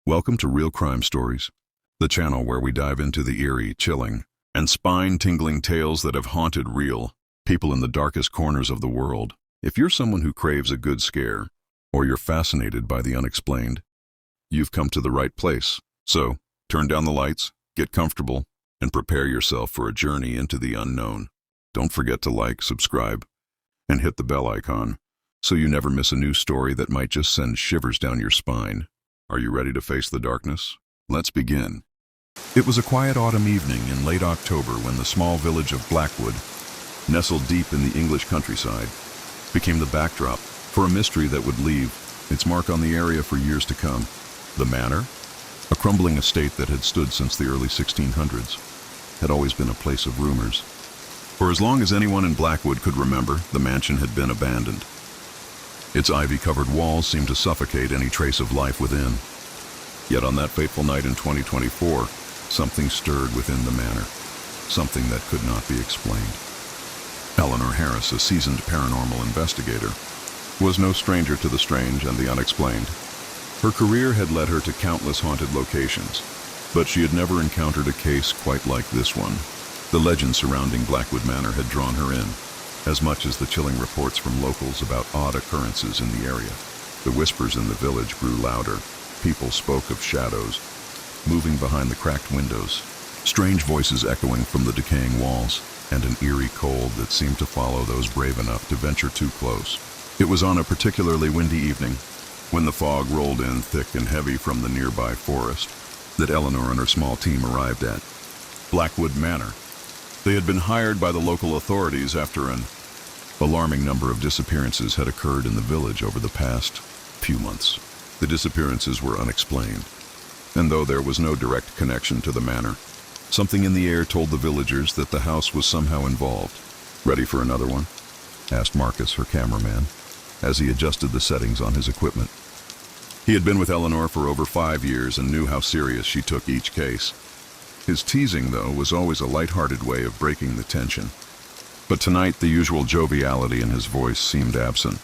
Welcome to Real Crime Stories, the channel where we dive into the eerie, chilling, and spine-tingling tales that have haunted real people in the darkest corners of the world. If you're someone who craves a good scare, or you're fascinated by the unexplained, you've come to the right place. So, turn down the lights, get comfortable, and prepare yourself for a journey into the unknown. Don't forget to like, subscribe, and hit the bell icon, so you never miss a new story that might just send shivers down your spine. Are you ready to face the darkness? Let's begin. It was a quiet autumn evening in late October when the small village of Blackwood, nestled deep in the English countryside, became the backdrop for a mystery that would leave its mark on the area for years to come. The manor, a crumbling estate that had stood since the early 1600s, had always been a place of rumors. For as long as anyone in Blackwood could remember, the mansion had been abandoned. Its ivy-covered walls seemed to suffocate any trace of life within. Yet on that fateful night in 2024, something stirred within the manor, something that could not be explained. Eleanor Harris, a seasoned paranormal investigator, was no stranger to the strange and the unexplained. Her career had led her to countless haunted locations, but she had never encountered a case quite like this one. The legend surrounding Blackwood Manor had drawn her in, as much as the chilling reports from locals about odd occurrences in the area. The whispers in the village grew louder. People spoke of shadows moving behind the cracked windows, strange voices echoing from the decaying walls, and an eerie cold that seemed to follow those brave enough to venture too close. It was on a particularly windy evening, when the fog rolled in thick and heavy from the nearby forest, that Eleanor and her small team arrived at Blackwood Manor. They had been hired by the local authorities after an alarming number of disappearances had occurred in the village over the past few months. The disappearances were unexplained, and though there was no direct connection to the manor, something in the air told the villagers that the house was somehow involved. "Ready for another one?" asked Marcus, her cameraman, as he adjusted the settings on his equipment. He had been with Eleanor for over 5 years and knew how serious she took each case. His teasing, though, was always a light-hearted way of breaking the tension. But tonight, the usual joviality in his voice seemed absent.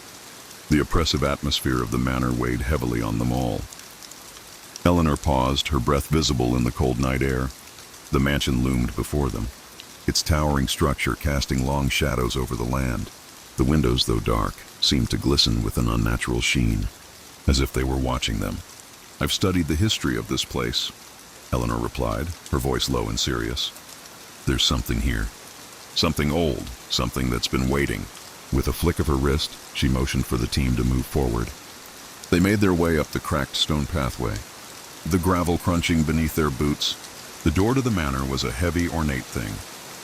The oppressive atmosphere of the manor weighed heavily on them all. Eleanor paused, her breath visible in the cold night air. The mansion loomed before them, its towering structure casting long shadows over the land. The windows, though dark, seemed to glisten with an unnatural sheen, as if they were watching them. "I've studied the history of this place," Eleanor replied, her voice low and serious. "There's something here. Something old, something that's been waiting." With a flick of her wrist, she motioned for the team to move forward. They made their way up the cracked stone pathway, the gravel crunching beneath their boots. The door to the manor was a heavy, ornate thing,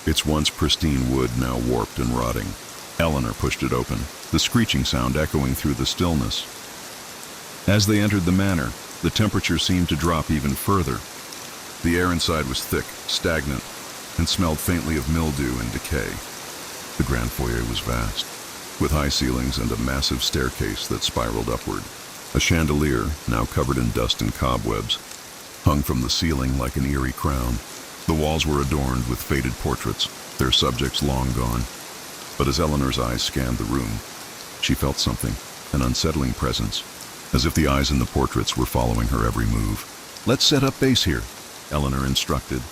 its once pristine wood now warped and rotting. Eleanor pushed it open, the screeching sound echoing through the stillness. As they entered the manor, the temperature seemed to drop even further. The air inside was thick, stagnant, and smelled faintly of mildew and decay. The grand foyer was vast, with high ceilings and a massive staircase that spiraled upward. A chandelier, now covered in dust and cobwebs, hung from the ceiling like an eerie crown. The walls were adorned with faded portraits, their subjects long gone. But as Eleanor's eyes scanned the room, she felt something, an unsettling presence, as if the eyes in the portraits were following her every move. "Let's set up base here," Eleanor instructed,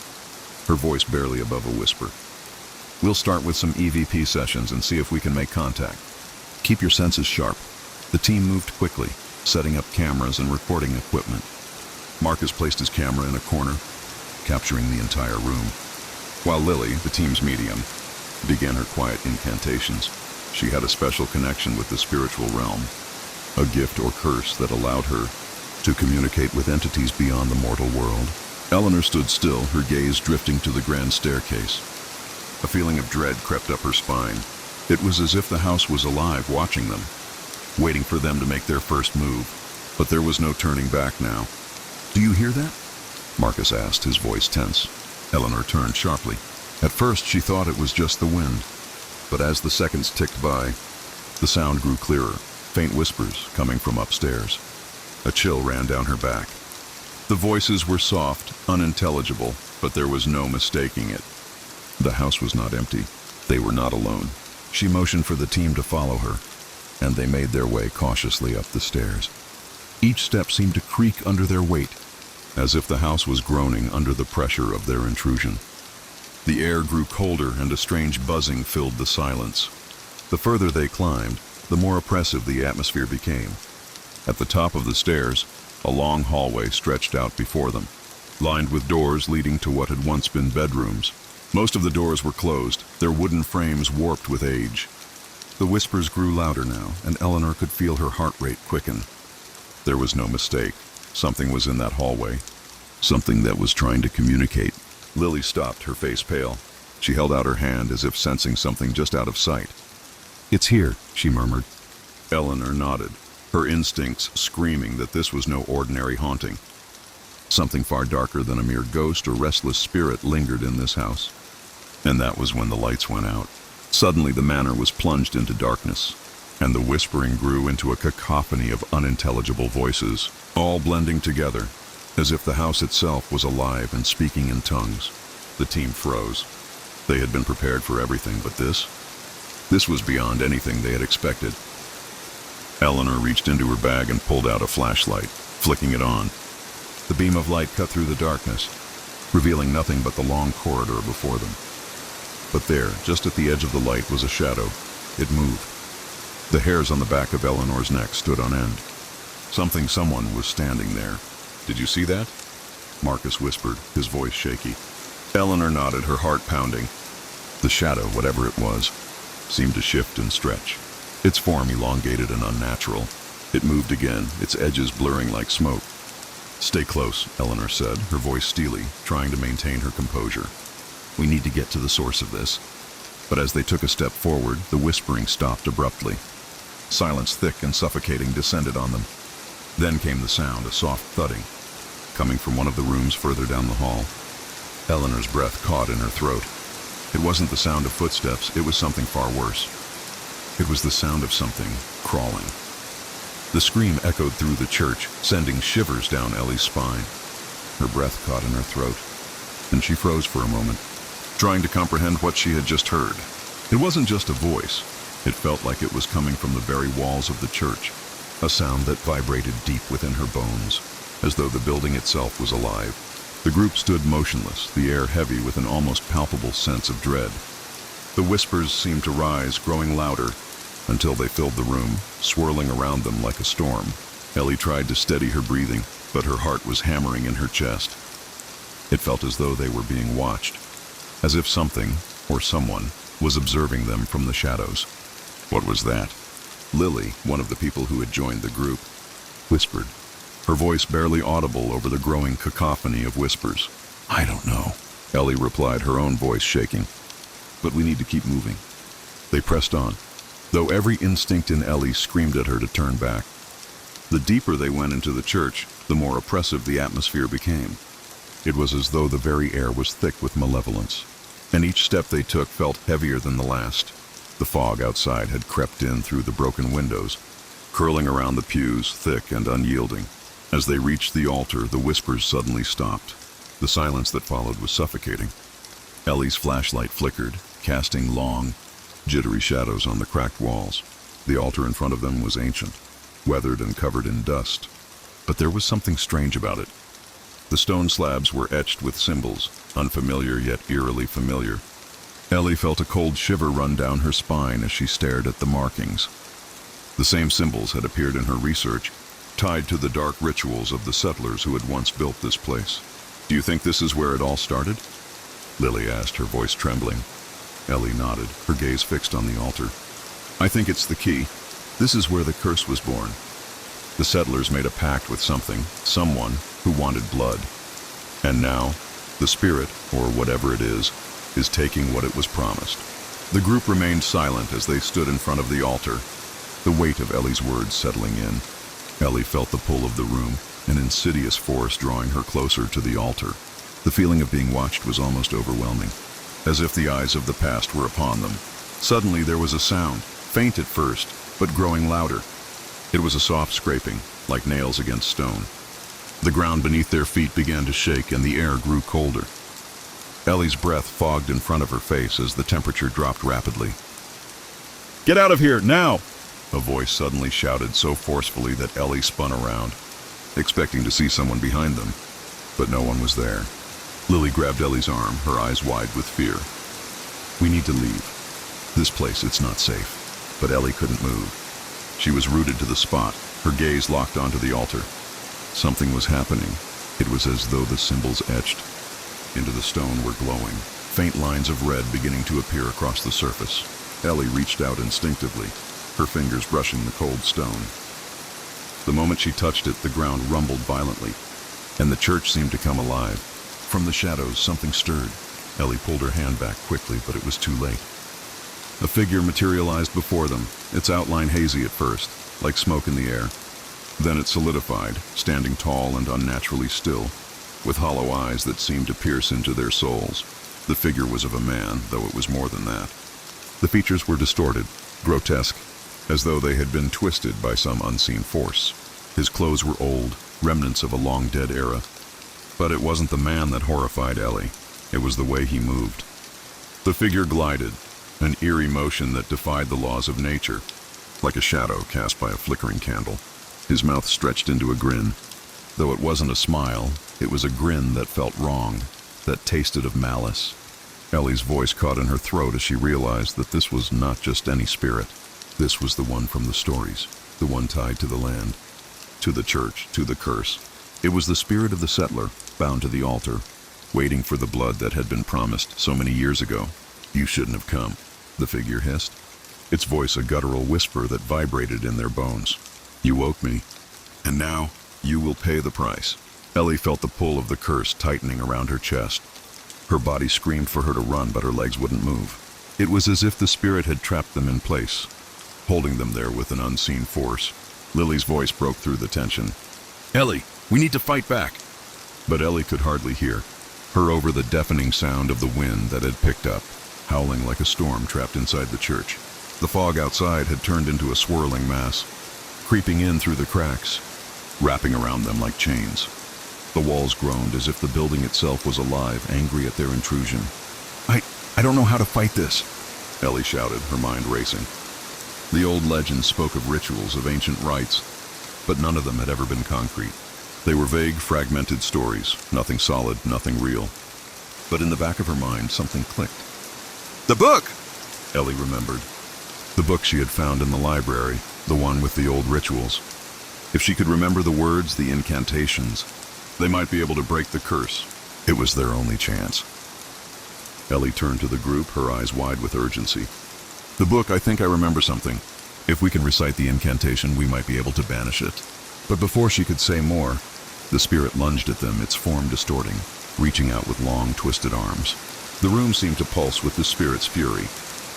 her voice barely above a whisper. "We'll start with some EVP sessions and see if we can make contact. Keep your senses sharp." The team moved quickly, setting up cameras and recording equipment. Marcus placed his camera in a corner, capturing the entire room, while Lily, the team's medium, began her quiet incantations. She had a special connection with the spiritual realm, a gift or curse that allowed her to communicate with entities beyond the mortal world. Eleanor stood still, her gaze drifting to the grand staircase. A feeling of dread crept up her spine. It was as if the house was alive, watching them, waiting for them to make their first move. But there was no turning back now. "Do you hear that?" Marcus asked, his voice tense. Eleanor turned sharply. At first, she thought it was just the wind. But as the seconds ticked by, the sound grew clearer, faint whispers coming from upstairs. A chill ran down her back. The voices were soft, unintelligible, but there was no mistaking it. The house was not empty. They were not alone. She motioned for the team to follow her, and they made their way cautiously up the stairs. Each step seemed to creak under their weight, as if the house was groaning under the pressure of their intrusion. The air grew colder and a strange buzzing filled the silence. The further they climbed, the more oppressive the atmosphere became. At the top of the stairs, a long hallway stretched out before them, lined with doors leading to what had once been bedrooms. Most of the doors were closed, their wooden frames warped with age. The whispers grew louder now, and Eleanor could feel her heart rate quicken. There was no mistake. Something was in that hallway. Something that was trying to communicate. Lily stopped, her face pale. She held out her hand as if sensing something just out of sight. "It's here," she murmured. Eleanor nodded, her instincts screaming that this was no ordinary haunting. Something far darker than a mere ghost or restless spirit lingered in this house. And that was when the lights went out. Suddenly the manor was plunged into darkness, and the whispering grew into a cacophony of unintelligible voices, all blending together, as if the house itself was alive and speaking in tongues. The team froze. They had been prepared for everything, but this was beyond anything they had expected. Eleanor reached into her bag and pulled out a flashlight, flicking it on. The beam of light cut through the darkness, revealing nothing but the long corridor before them. But there, just at the edge of the light, was a shadow. It moved. The hairs on the back of Eleanor's neck stood on end. Someone was standing there. "Did you see that?" Marcus whispered, his voice shaky. Eleanor nodded, her heart pounding. The shadow, whatever it was, seemed to shift and stretch. Its form elongated and unnatural. It moved again, its edges blurring like smoke. "Stay close," Eleanor said, her voice steely, trying to maintain her composure. "We need to get to the source of this." But as they took a step forward, the whispering stopped abruptly. Silence, thick and suffocating, descended on them. Then came the sound, a soft thudding, coming from one of the rooms further down the hall. Eleanor's breath caught in her throat. It wasn't the sound of footsteps, it was something far worse. It was the sound of something crawling. The scream echoed through the church, sending shivers down Ellie's spine. Her breath caught in her throat, and she froze for a moment, trying to comprehend what she had just heard. It wasn't just a voice. It felt like it was coming from the very walls of the church, a sound that vibrated deep within her bones, as though the building itself was alive. The group stood motionless, the air heavy with an almost palpable sense of dread. The whispers seemed to rise, growing louder, until they filled the room, swirling around them like a storm. Ellie tried to steady her breathing, but her heart was hammering in her chest. It felt as though they were being watched, as if something, or someone, was observing them from the shadows. What was that? Lily, one of the people who had joined the group, whispered, her voice barely audible over the growing cacophony of whispers. "I don't know," Ellie replied, her own voice shaking. "But we need to keep moving." They pressed on, though every instinct in Ellie screamed at her to turn back. The deeper they went into the church, the more oppressive the atmosphere became. It was as though the very air was thick with malevolence, and each step they took felt heavier than the last. The fog outside had crept in through the broken windows, curling around the pews, thick and unyielding. As they reached the altar, the whispers suddenly stopped. The silence that followed was suffocating. Ellie's flashlight flickered, casting long, jittery shadows on the cracked walls. The altar in front of them was ancient, weathered and covered in dust. But there was something strange about it. The stone slabs were etched with symbols, unfamiliar yet eerily familiar. Ellie felt a cold shiver run down her spine as she stared at the markings. The same symbols had appeared in her research, tied to the dark rituals of the settlers who had once built this place. "Do you think this is where it all started?" Lily asked, her voice trembling. Ellie nodded, her gaze fixed on the altar. "I think it's the key. This is where the curse was born. The settlers made a pact with something, someone, who wanted blood. And now, the spirit, or whatever it is taking what it was promised." The group remained silent as they stood in front of the altar, the weight of Ellie's words settling in. Ellie felt the pull of the room, an insidious force drawing her closer to the altar. The feeling of being watched was almost overwhelming, as if the eyes of the past were upon them. Suddenly there was a sound, faint at first, but growing louder. It was a soft scraping, like nails against stone. The ground beneath their feet began to shake and the air grew colder. Ellie's breath fogged in front of her face as the temperature dropped rapidly. "Get out of here, now!" A voice suddenly shouted so forcefully that Ellie spun around, expecting to see someone behind them. but no one was there. Lily grabbed Ellie's arm, her eyes wide with fear. "We need to leave. This place, it's not safe." But Ellie couldn't move. She was rooted to the spot, her gaze locked onto the altar. Something was happening. It was as though the symbols etched into the stone were glowing, faint lines of red beginning to appear across the surface. Ellie reached out instinctively, her fingers brushing the cold stone. The moment she touched it, the ground rumbled violently, and the church seemed to come alive. From the shadows, something stirred. Ellie pulled her hand back quickly, but it was too late. A figure materialized before them, its outline hazy at first, like smoke in the air. Then it solidified, standing tall and unnaturally still, with hollow eyes that seemed to pierce into their souls. The figure was of a man, though it was more than that. The features were distorted, grotesque, as though they had been twisted by some unseen force. His clothes were old, remnants of a long-dead era. But it wasn't the man that horrified Ellie. It was the way he moved. The figure glided, an eerie motion that defied the laws of nature, like a shadow cast by a flickering candle. His mouth stretched into a grin. Though it wasn't a smile, it was a grin that felt wrong, that tasted of malice. Ellie's voice caught in her throat as she realized that this was not just any spirit. This was the one from the stories, the one tied to the land, to the church, to the curse. It was the spirit of the settler, bound to the altar, waiting for the blood that had been promised so many years ago. "You shouldn't have come," the figure hissed, its voice a guttural whisper that vibrated in their bones. "You woke me, and now you will pay the price." Ellie felt the pull of the curse tightening around her chest. Her body screamed for her to run, but her legs wouldn't move. It was as if the spirit had trapped them in place, holding them there with an unseen force. Lily's voice broke through the tension. "Ellie, we need to fight back." But Ellie could hardly hear, her over the deafening sound of the wind that had picked up, howling like a storm trapped inside the church. The fog outside had turned into a swirling mass, creeping in through the cracks, wrapping around them like chains. The walls groaned as if the building itself was alive, angry at their intrusion. I don't know how to fight this," Ellie shouted, her mind racing. The old legends spoke of rituals, of ancient rites, but none of them had ever been concrete. They were vague, fragmented stories, nothing solid, nothing real. But in the back of her mind, something clicked. "The book!" Ellie remembered. The book she had found in the library, the one with the old rituals. If she could remember the words, the incantations, they might be able to break the curse. It was their only chance. Ellie turned to the group, her eyes wide with urgency. "The book, I think I remember something. If we can recite the incantation, we might be able to banish it." But before she could say more, the spirit lunged at them, its form distorting, reaching out with long, twisted arms. The room seemed to pulse with the spirit's fury,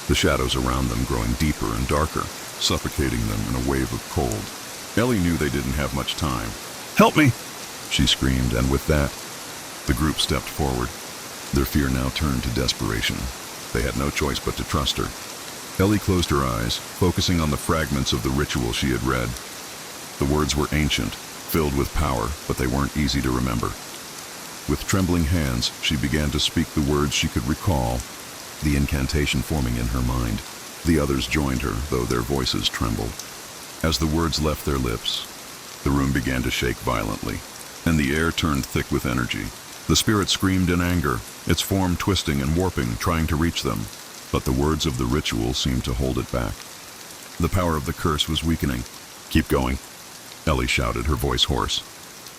the shadows around them growing deeper and darker, suffocating them in a wave of cold. Ellie knew they didn't have much time. "Help me!" she screamed, and with that, the group stepped forward. Their fear now turned to desperation. They had no choice but to trust her. Ellie closed her eyes, focusing on the fragments of the ritual she had read. The words were ancient, filled with power, but they weren't easy to remember. With trembling hands, she began to speak the words she could recall, the incantation forming in her mind. The others joined her, though their voices trembled. As the words left their lips, the room began to shake violently, and the air turned thick with energy. The spirit screamed in anger, its form twisting and warping, trying to reach them, but the words of the ritual seemed to hold it back. The power of the curse was weakening. "Keep going," Ellie shouted, her voice hoarse.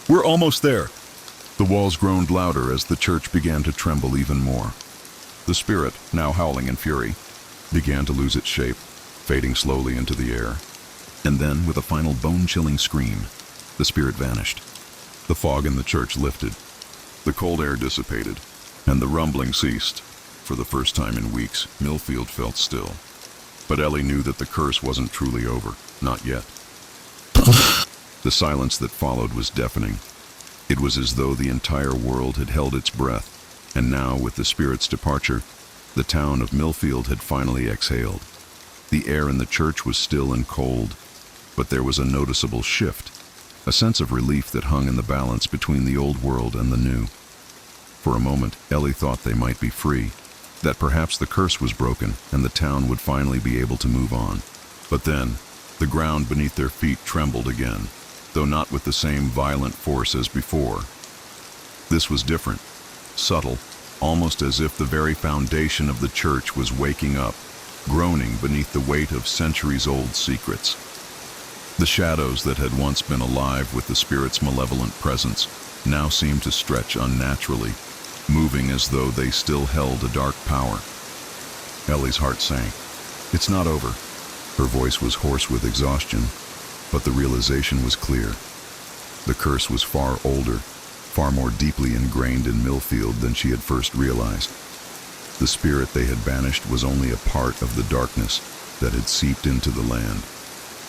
"We're almost there." The walls groaned louder as the church began to tremble even more. The spirit, now howling in fury, began to lose its shape, fading slowly into the air. And then, with a final bone-chilling scream, the spirit vanished. The fog in the church lifted. The cold air dissipated, and the rumbling ceased. For the first time in weeks, Millfield felt still. But Ellie knew that the curse wasn't truly over. Not yet. The silence that followed was deafening. It was as though the entire world had held its breath, and now, with the spirit's departure, the town of Millfield had finally exhaled. The air in the church was still and cold, but there was a noticeable shift, a sense of relief that hung in the balance between the old world and the new. For a moment, Ellie thought they might be free, that perhaps the curse was broken and the town would finally be able to move on. But then, the ground beneath their feet trembled again, though not with the same violent force as before. This This was different, subtle, almost as if the very foundation of the church was waking up, groaning beneath the weight of centuries-old secrets. The shadows that had once been alive with the spirit's malevolent presence now seemed to stretch unnaturally, moving as though they still held a dark power. Ellie's heart sank. It's not over. Her voice was hoarse with exhaustion, but the realization was clear. The curse was far older, far more deeply ingrained in Millfield than she had first realized. The spirit they had banished was only a part of the darkness that had seeped into the land,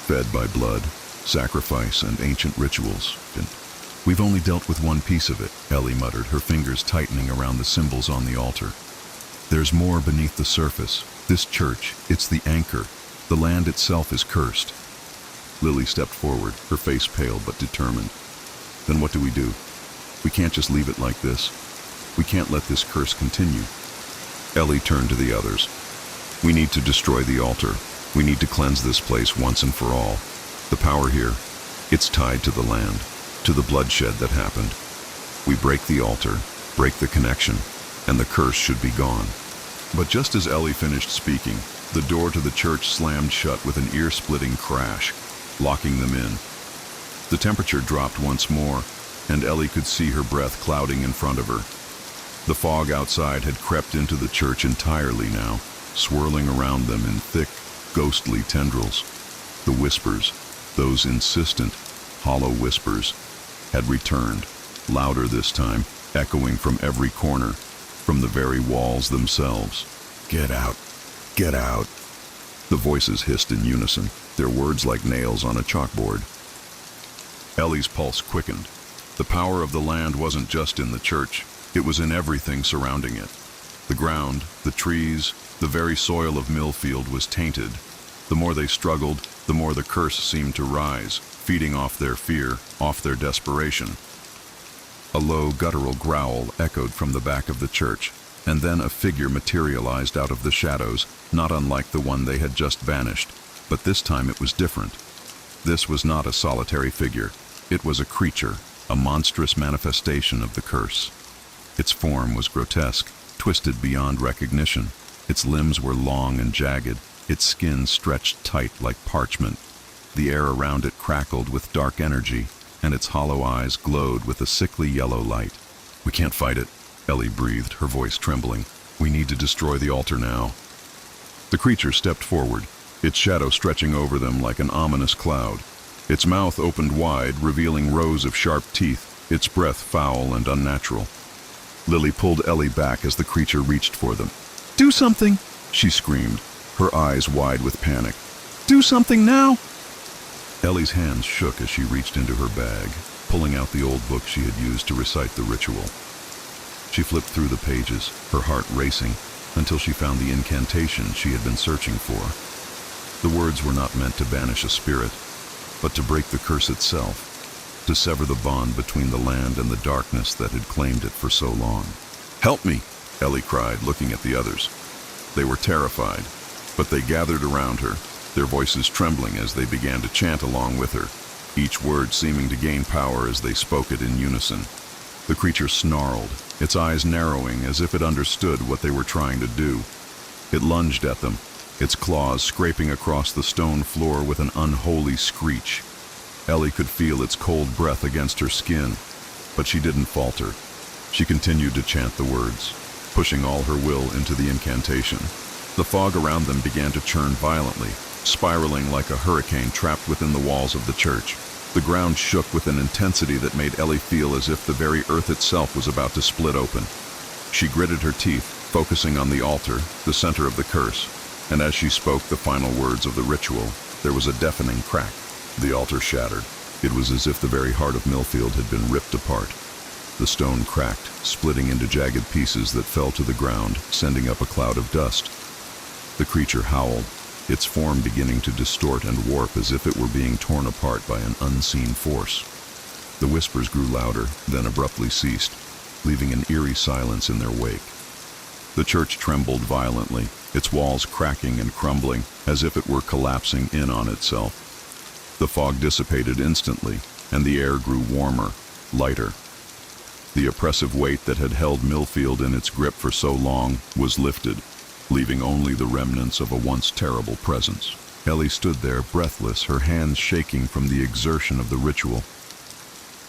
fed by blood, sacrifice, and ancient rituals. We've only dealt with one piece of it, Ellie muttered, her fingers tightening around the symbols on the altar. There's more beneath the surface. This church, it's the anchor. The land itself is cursed. Lily stepped forward, her face pale but determined. Then what do? We can't just leave it like this. We can't let this curse continue. Ellie turned to the others. We need to destroy the altar. We need to cleanse this place once and for all. The power here, it's tied to the land, to the bloodshed that happened. We break the altar, break the connection, and the curse should be gone. But just as Ellie finished speaking, the door to the church slammed shut with an ear-splitting crash, locking them in. The temperature dropped once more, and Ellie could see her breath clouding in front of her. The fog outside had crept into the church entirely now, swirling around them in thick, ghostly tendrils. The whispers, those insistent, hollow whispers, had returned, louder this time, echoing from every corner, from the very walls themselves. Get out! Get out! The voices hissed in unison, their words like nails on a chalkboard. Ellie's pulse quickened. The power of the land wasn't just in the church, it was in everything surrounding it. The ground, the trees, the very soil of Millfield was tainted. The more they struggled, the more the curse seemed to rise, feeding off their fear, off their desperation. A low, guttural growl echoed from the back of the church, and then a figure materialized out of the shadows, not unlike the one they had just banished. But this time it was different. This was not a solitary figure. It was a creature, a monstrous manifestation of the curse. Its form was grotesque, twisted beyond recognition. Its limbs were long and jagged, its skin stretched tight like parchment. The air around it crackled with dark energy, and its hollow eyes glowed with a sickly yellow light. We can't fight it, Ellie breathed, her voice trembling. We need to destroy the altar now. The creature stepped forward, its shadow stretching over them like an ominous cloud. Its mouth opened wide, revealing rows of sharp teeth, its breath foul and unnatural. Lily pulled Ellie back as the creature reached for them. Do something, she screamed, her eyes wide with panic. Do something now! Ellie's hands shook as she reached into her bag, pulling out the old book she had used to recite the ritual. She flipped through the pages, her heart racing, until she found the incantation she had been searching for. The words were not meant to banish a spirit, but to break the curse itself, to sever the bond between the land and the darkness that had claimed it for so long. Help me, Ellie cried, looking at the others. They were terrified, but they gathered around her, their voices trembling as they began to chant along with her, each word seeming to gain power as they spoke it in unison. The creature snarled, its eyes narrowing as if it understood what they were trying to do. It lunged at them, its claws scraping across the stone floor with an unholy screech. Ellie could feel its cold breath against her skin, but she didn't falter. She continued to chant the words, pushing all her will into the incantation. The fog around them began to churn violently, spiraling like a hurricane trapped within the walls of the church. The ground shook with an intensity that made Ellie feel as if the very earth itself was about to split open. She gritted her teeth, focusing on the altar, the center of the curse, and as she spoke the final words of the ritual, there was a deafening crack. The altar shattered. It was as if the very heart of Millfield had been ripped apart. The stone cracked, splitting into jagged pieces that fell to the ground, sending up a cloud of dust. The creature howled, its form beginning to distort and warp as if it were being torn apart by an unseen force. The whispers grew louder, then abruptly ceased, leaving an eerie silence in their wake. The church trembled violently, its walls cracking and crumbling, as if it were collapsing in on itself. The fog dissipated instantly, and the air grew warmer, lighter. The oppressive weight that had held Millfield in its grip for so long was lifted, leaving only the remnants of a once terrible presence. Ellie stood there, breathless, her hands shaking from the exertion of the ritual.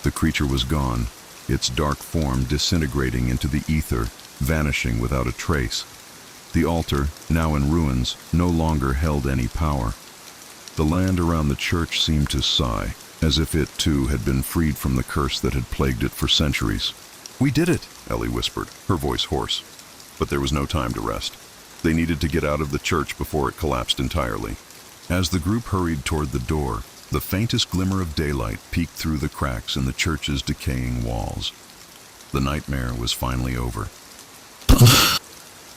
The creature was gone, its dark form disintegrating into the ether, vanishing without a trace. The altar, now in ruins, no longer held any power. The land around the church seemed to sigh, as if it too had been freed from the curse that had plagued it for centuries. "We did it," Ellie whispered, her voice hoarse. But there was no time to rest. They needed to get out of the church before it collapsed entirely. As the group hurried toward the door, the faintest glimmer of daylight peeked through the cracks in the church's decaying walls. The nightmare was finally over.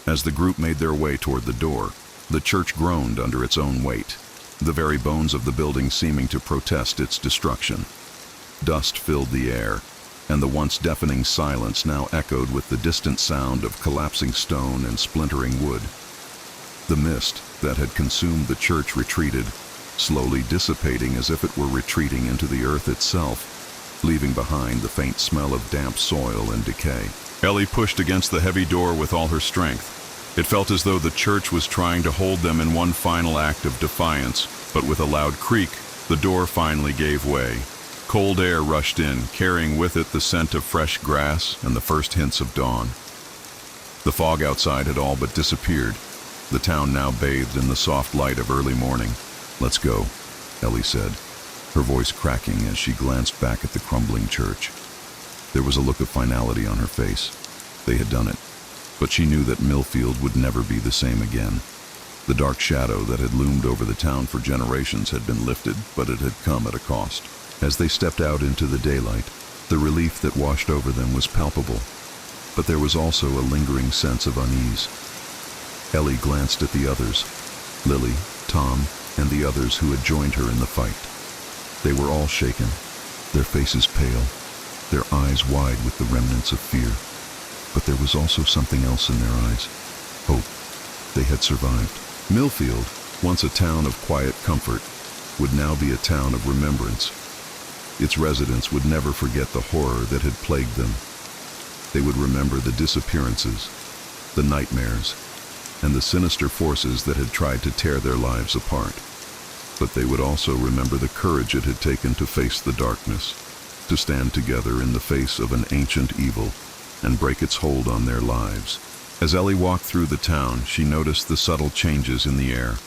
As the group made their way toward the door, the church groaned under its own weight, the very bones of the building seeming to protest its destruction. Dust filled the air, and the once deafening silence now echoed with the distant sound of collapsing stone and splintering wood. The mist that had consumed the church retreated, slowly dissipating as if it were retreating into the earth itself, leaving behind the faint smell of damp soil and decay. Ellie pushed against the heavy door with all her strength. It felt as though the church was trying to hold them in one final act of defiance, but with a loud creak, the door finally gave way. Cold air rushed in, carrying with it the scent of fresh grass and the first hints of dawn. The fog outside had all but disappeared, the town now bathed in the soft light of early morning. "Let's go," Ellie said, her voice cracking as she glanced back at the crumbling church. There was a look of finality on her face. They had done it, but she knew that Millfield would never be the same again. The dark shadow that had loomed over the town for generations had been lifted, but it had come at a cost. As they stepped out into the daylight, the relief that washed over them was palpable, but there was also a lingering sense of unease. Ellie glanced at the others, Lily, Tom, and the others who had joined her in the fight. They were all shaken, their faces pale, their eyes wide with the remnants of fear. But there was also something else in their eyes, hope. They had survived. Millfield, once a town of quiet comfort, would now be a town of remembrance. Its residents would never forget the horror that had plagued them. They would remember the disappearances, the nightmares, and the sinister forces that had tried to tear their lives apart. But they would also remember the courage it had taken to face the darkness, to stand together in the face of an ancient evil and break its hold on their lives. As Ellie walked through the town, she noticed the subtle changes in the air.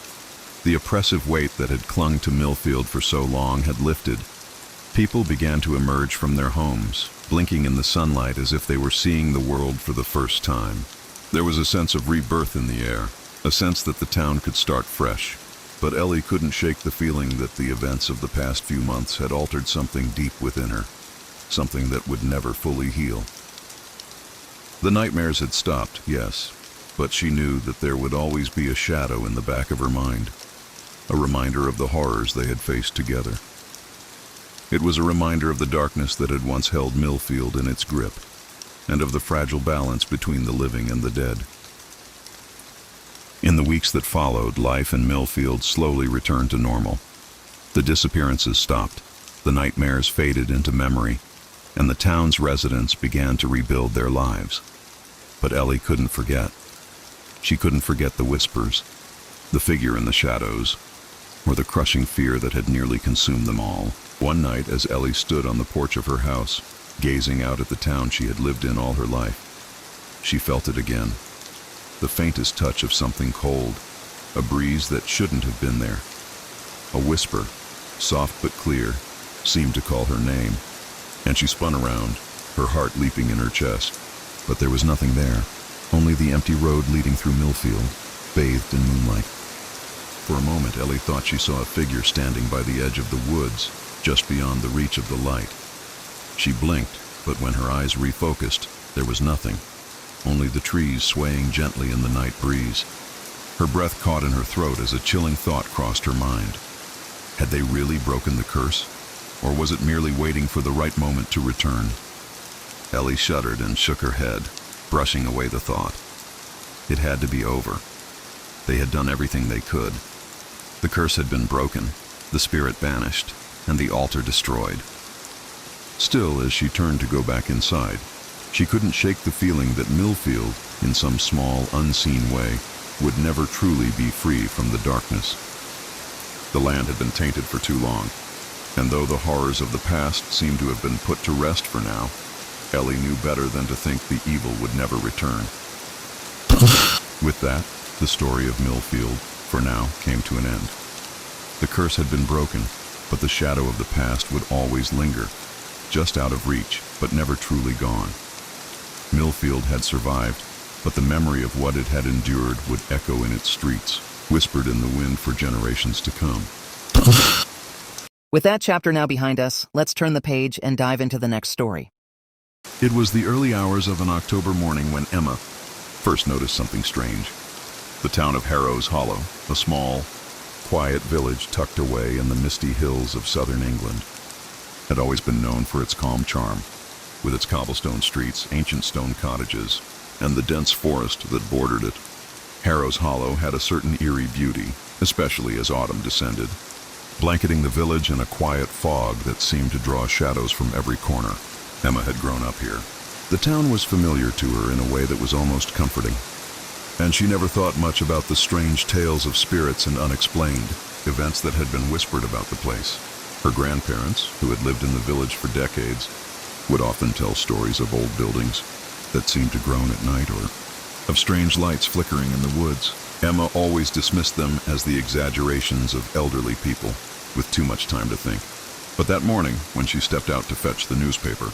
The oppressive weight that had clung to Millfield for so long had lifted. People began to emerge from their homes, blinking in the sunlight as if they were seeing the world for the first time. There was a sense of rebirth in the air, a sense that the town could start fresh. But Ellie couldn't shake the feeling that the events of the past few months had altered something deep within her, something that would never fully heal. The nightmares had stopped, yes, but she knew that there would always be a shadow in the back of her mind, a reminder of the horrors they had faced together. It was a reminder of the darkness that had once held Millfield in its grip, and of the fragile balance between the living and the dead. In the weeks that followed, life in Millfield slowly returned to normal. The disappearances stopped, the nightmares faded into memory, and the town's residents began to rebuild their lives. But Ellie couldn't forget. She couldn't forget the whispers, the figure in the shadows, or the crushing fear that had nearly consumed them all. One night, as Ellie stood on the porch of her house, gazing out at the town she had lived in all her life, she felt it again. The faintest touch of something cold, a breeze that shouldn't have been there. A whisper, soft but clear, seemed to call her name, and she spun around, her heart leaping in her chest. But there was nothing there, only the empty road leading through Millfield, bathed in moonlight. For a moment, Ellie thought she saw a figure standing by the edge of the woods, just beyond the reach of the light. She blinked, but when her eyes refocused, there was nothing, only the trees swaying gently in the night breeze. Her breath caught in her throat as a chilling thought crossed her mind. Had they really broken the curse? Or was it merely waiting for the right moment to return? Ellie shuddered and shook her head, brushing away the thought. It had to be over. They had done everything they could. The curse had been broken, the spirit banished, and the altar destroyed. Still, as she turned to go back inside, She couldn't shake the feeling that Millfield, in some small, unseen way, would never truly be free from the darkness. The land had been tainted for too long, and though the horrors of the past seemed to have been put to rest for now, Ellie knew better than to think the evil would never return. With that, the story of Millfield, for now, came to an end. The curse had been broken, but the shadow of the past would always linger, just out of reach, but never truly gone. Millfield had survived, but the memory of what it had endured would echo in its streets, whispered in the wind for generations to come. With that chapter now behind us, let's turn the page and dive into the next story. It was the early hours of an October morning when Emma first noticed something strange. The town of Harrow's Hollow, a small, quiet village tucked away in the misty hills of southern England, had always been known for its calm charm, with its cobblestone streets, ancient stone cottages, and the dense forest that bordered it. Harrow's Hollow had a certain eerie beauty, especially as autumn descended, blanketing the village in a quiet fog that seemed to draw shadows from every corner. Emma had grown up here. The town was familiar to her in a way that was almost comforting, and she never thought much about the strange tales of spirits and unexplained events that had been whispered about the place. Her grandparents, who had lived in the village for decades, would often tell stories of old buildings that seemed to groan at night or of strange lights flickering in the woods. Emma always dismissed them as the exaggerations of elderly people with too much time to think. But that morning, when she stepped out to fetch the newspaper,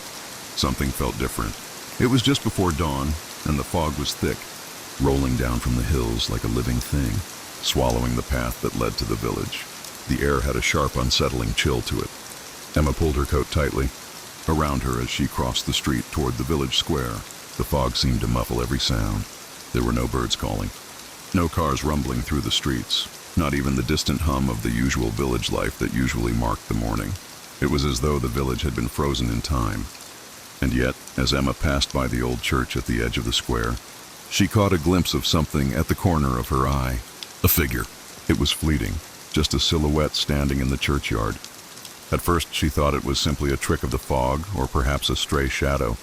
something felt different. It was just before dawn, and the fog was thick, rolling down from the hills like a living thing, swallowing the path that led to the village. The air had a sharp, unsettling chill to it. Emma pulled her coat tightly around her as she crossed the street toward the village square. The fog seemed to muffle every sound. There were no birds calling, no cars rumbling through the streets, not even the distant hum of the usual village life that usually marked the morning. It was as though the village had been frozen in time. And yet, as Emma passed by the old church at the edge of the square, she caught a glimpse of something at the corner of her eye. A figure. It was fleeting, just a silhouette standing in the churchyard. At first she thought it was simply a trick of the fog, or perhaps a stray shadow.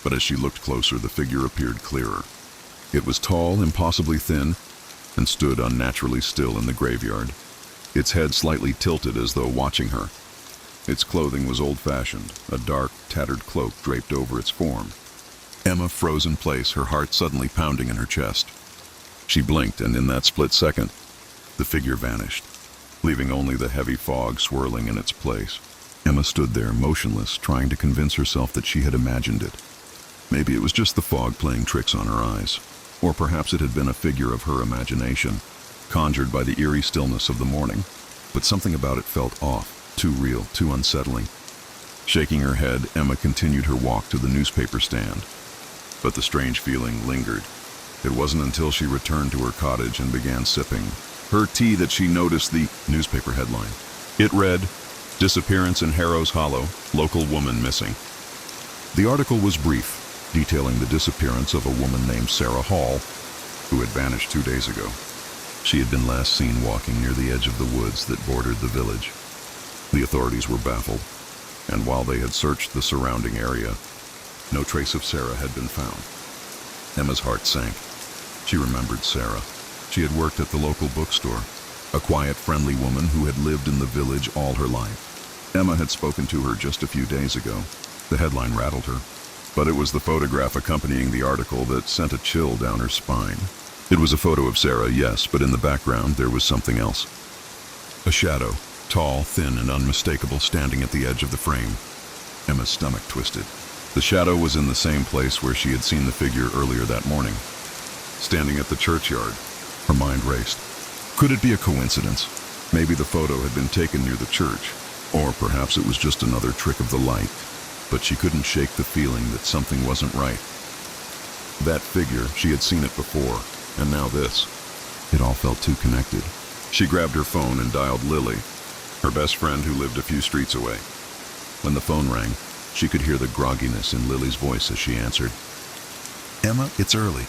But as she looked closer, the figure appeared clearer. It was tall, impossibly thin, and stood unnaturally still in the graveyard, its head slightly tilted as though watching her. Its clothing was old-fashioned, a dark, tattered cloak draped over its form. Emma froze in place, her heart suddenly pounding in her chest. She blinked, and in that split second, the figure vanished, leaving only the heavy fog swirling in its place. Emma stood there, motionless, trying to convince herself that she had imagined it. Maybe it was just the fog playing tricks on her eyes, or perhaps it had been a figure of her imagination, conjured by the eerie stillness of the morning. But something about it felt off. Too real, too unsettling. Shaking her head, Emma continued her walk to the newspaper stand. But the strange feeling lingered. It wasn't until she returned to her cottage and began sipping her tea that she noticed the newspaper headline. It read, "Disappearance in Harrow's Hollow, local woman missing." The article was brief, detailing the disappearance of a woman named Sarah Hall, who had vanished 2 days ago. She had been last seen walking near the edge of the woods that bordered the village. The authorities were baffled, and while they had searched the surrounding area, no trace of Sarah had been found. Emma's heart sank. She remembered Sarah. She had worked at the local bookstore, a quiet, friendly woman who had lived in the village all her life. Emma had spoken to her just a few days ago. The headline rattled her, but it was the photograph accompanying the article that sent a chill down her spine. It was a photo of Sarah, yes, but in the background there was something else. A shadow, tall, thin, and unmistakable, standing at the edge of the frame. Emma's stomach twisted. The shadow was in the same place where she had seen the figure earlier that morning. Standing at the churchyard, her mind raced. Could it be a coincidence? Maybe the photo had been taken near the church, or perhaps it was just another trick of the light. But she couldn't shake the feeling that something wasn't right. That figure, she had seen it before, and now this. It all felt too connected. She grabbed her phone and dialed Lily, her best friend who lived a few streets away. When the phone rang, she could hear the grogginess in Lily's voice as she answered. "Emma, it's early."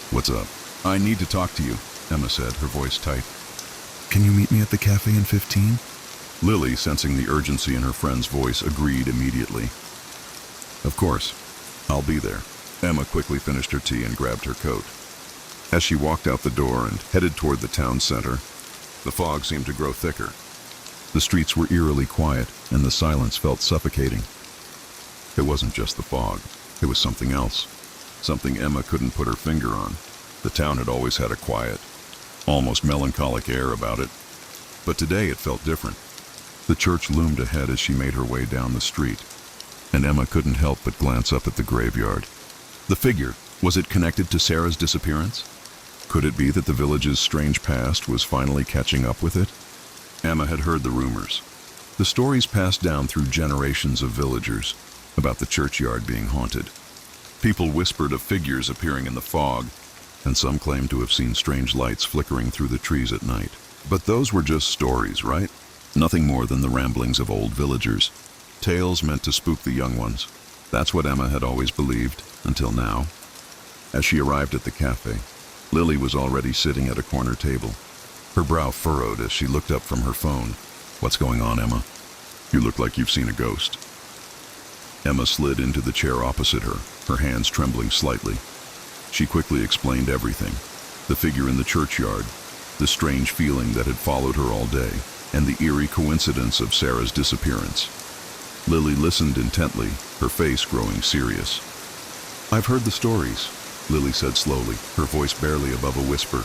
"What's up?" "I need to talk to you," Emma said, her voice tight. "Can you meet me at the cafe in 15? Lily, sensing the urgency in her friend's voice, agreed immediately. "Of course. I'll be there." Emma quickly finished her tea and grabbed her coat. As she walked out the door and headed toward the town center, the fog seemed to grow thicker. The streets were eerily quiet, and the silence felt suffocating. It wasn't just the fog. It was something else. Something Emma couldn't put her finger on. The town had always had a quiet, almost melancholic air about it, but today it felt different. The church loomed ahead as she made her way down the street, and Emma couldn't help but glance up at the graveyard. The figure, was it connected to Sarah's disappearance? Could it be that the village's strange past was finally catching up with it? Emma had heard the rumors. The stories passed down through generations of villagers about the churchyard being haunted. People whispered of figures appearing in the fog, and some claimed to have seen strange lights flickering through the trees at night. But those were just stories, right? Nothing more than the ramblings of old villagers. Tales meant to spook the young ones. That's what Emma had always believed, until now. As she arrived at the cafe, Lily was already sitting at a corner table. Her brow furrowed as she looked up from her phone. "What's going on, Emma? You look like you've seen a ghost." Emma slid into the chair opposite her, her hands trembling slightly. She quickly explained everything. The figure in the churchyard, the strange feeling that had followed her all day, and the eerie coincidence of Sarah's disappearance. Lily listened intently, her face growing serious. "I've heard the stories," Lily said slowly, her voice barely above a whisper.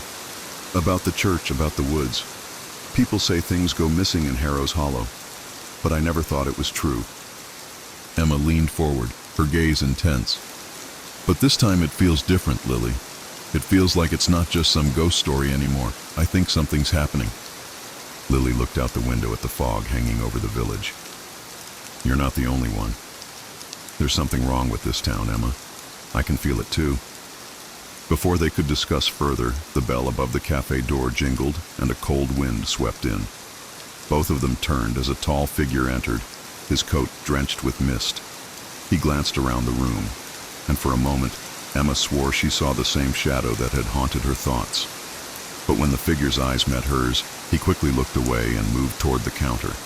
"About the church, about the woods. People say things go missing in Harrow's Hollow, but I never thought it was true." Emma leaned forward, her gaze intense. "But this time it feels different, Lily. It feels like it's not just some ghost story anymore. I think something's happening." Lily looked out the window at the fog hanging over the village. "You're not the only one. There's something wrong with this town, Emma. I can feel it too." Before they could discuss further, the bell above the cafe door jingled and a cold wind swept in. Both of them turned as a tall figure entered, his coat drenched with mist. He glanced around the room, and for a moment, Emma swore she saw the same shadow that had haunted her thoughts. But when the figure's eyes met hers, he quickly looked away and moved toward the counter.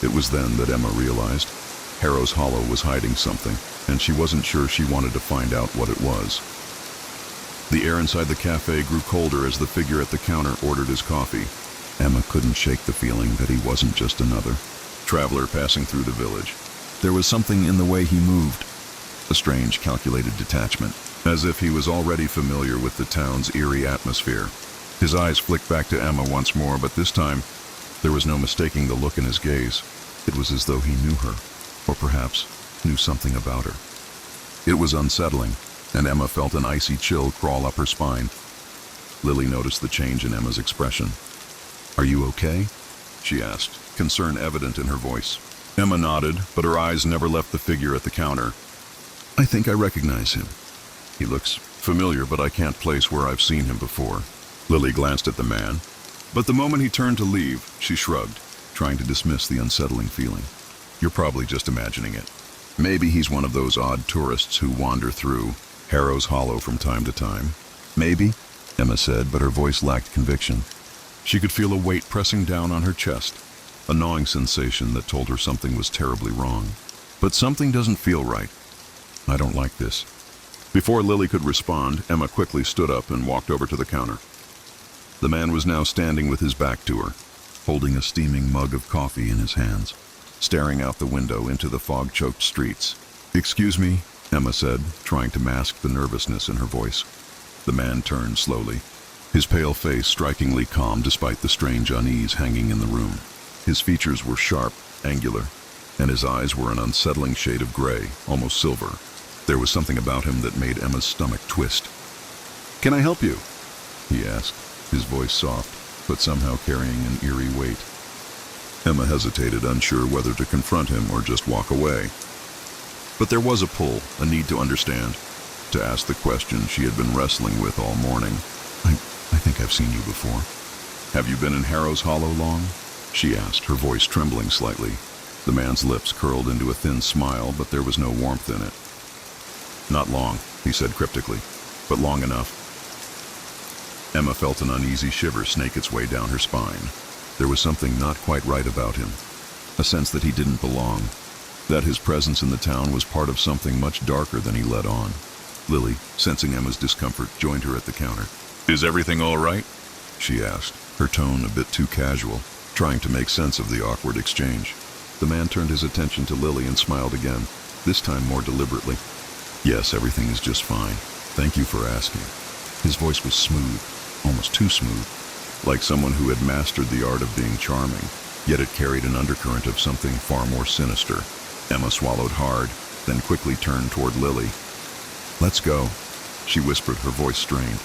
It was then that Emma realized Harrow's Hollow was hiding something, and she wasn't sure she wanted to find out what it was. The air inside the cafe grew colder as the figure at the counter ordered his coffee. Emma couldn't shake the feeling that he wasn't just another traveler passing through the village. There was something in the way he moved, a strange, calculated detachment, as if he was already familiar with the town's eerie atmosphere. His eyes flicked back to Emma once more, but this time, there was no mistaking the look in his gaze. It was as though he knew her, or perhaps knew something about her. It was unsettling, and Emma felt an icy chill crawl up her spine. Lily noticed the change in Emma's expression. "Are you okay?" she asked, concern evident in her voice. Emma nodded, but her eyes never left the figure at the counter. "I think I recognize him. He looks familiar, but I can't place where I've seen him before." Lily glanced at the man, but the moment he turned to leave, she shrugged, trying to dismiss the unsettling feeling. "You're probably just imagining it. Maybe he's one of those odd tourists who wander through Harrow's Hollow from time to time." "Maybe," Emma said, but her voice lacked conviction. She could feel a weight pressing down on her chest, a gnawing sensation that told her something was terribly wrong. "But something doesn't feel right. I don't like this." Before Lily could respond, Emma quickly stood up and walked over to the counter. The man was now standing with his back to her, holding a steaming mug of coffee in his hands, staring out the window into the fog-choked streets. "Excuse me," Emma said, trying to mask the nervousness in her voice. The man turned slowly, his pale face strikingly calm despite the strange unease hanging in the room. His features were sharp, angular, and his eyes were an unsettling shade of gray, almost silver. There was something about him that made Emma's stomach twist. "Can I help you?" he asked, his voice soft, but somehow carrying an eerie weight. Emma hesitated, unsure whether to confront him or just walk away. But there was a pull, a need to understand, to ask the question she had been wrestling with all morning. I think I've seen you before." "Have you been in Harrow's Hollow long?" she asked, her voice trembling slightly. The man's lips curled into a thin smile, but there was no warmth in it. "Not long," he said cryptically, "but long enough." Emma felt an uneasy shiver snake its way down her spine. There was something not quite right about him, a sense that he didn't belong, that his presence in the town was part of something much darker than he let on. Lily, sensing Emma's discomfort, joined her at the counter. "Is everything all right?" she asked, her tone a bit too casual, trying to make sense of the awkward exchange. The man turned his attention to Lily and smiled again, this time more deliberately. "Yes, everything is just fine. Thank you for asking." His voice was smooth, almost too smooth, like someone who had mastered the art of being charming, yet it carried an undercurrent of something far more sinister. Emma swallowed hard, then quickly turned toward Lily. "Let's go," she whispered, her voice strained.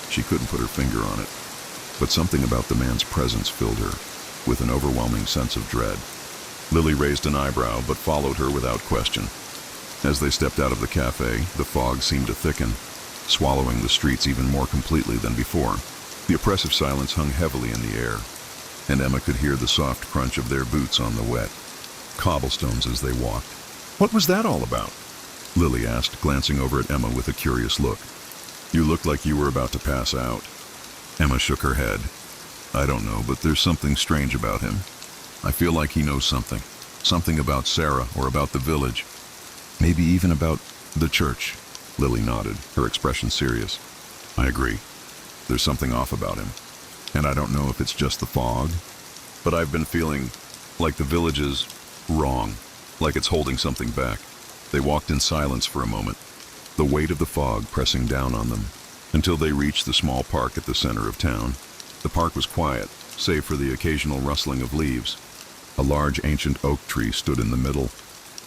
She couldn't put her finger on it, but something about the man's presence filled her with an overwhelming sense of dread. Lily raised an eyebrow, but followed her without question. As they stepped out of the cafe, the fog seemed to thicken, swallowing the streets even more completely than before. The oppressive silence hung heavily in the air, and Emma could hear the soft crunch of their boots on the wet cobblestones as they walked. "What was that all about?" Lily asked, glancing over at Emma with a curious look. "You looked like you were about to pass out." Emma shook her head. "I don't know, but there's something strange about him. I feel like he knows something. Something about Sarah or about the village. Maybe even about the church." Lily nodded, her expression serious. "I agree. There's something off about him. And I don't know if it's just the fog, but I've been feeling like the village is wrong, like it's holding something back." They walked in silence for a moment, the weight of the fog pressing down on them, until they reached the small park at the center of town. The park was quiet, save for the occasional rustling of leaves. A large ancient oak tree stood in the middle,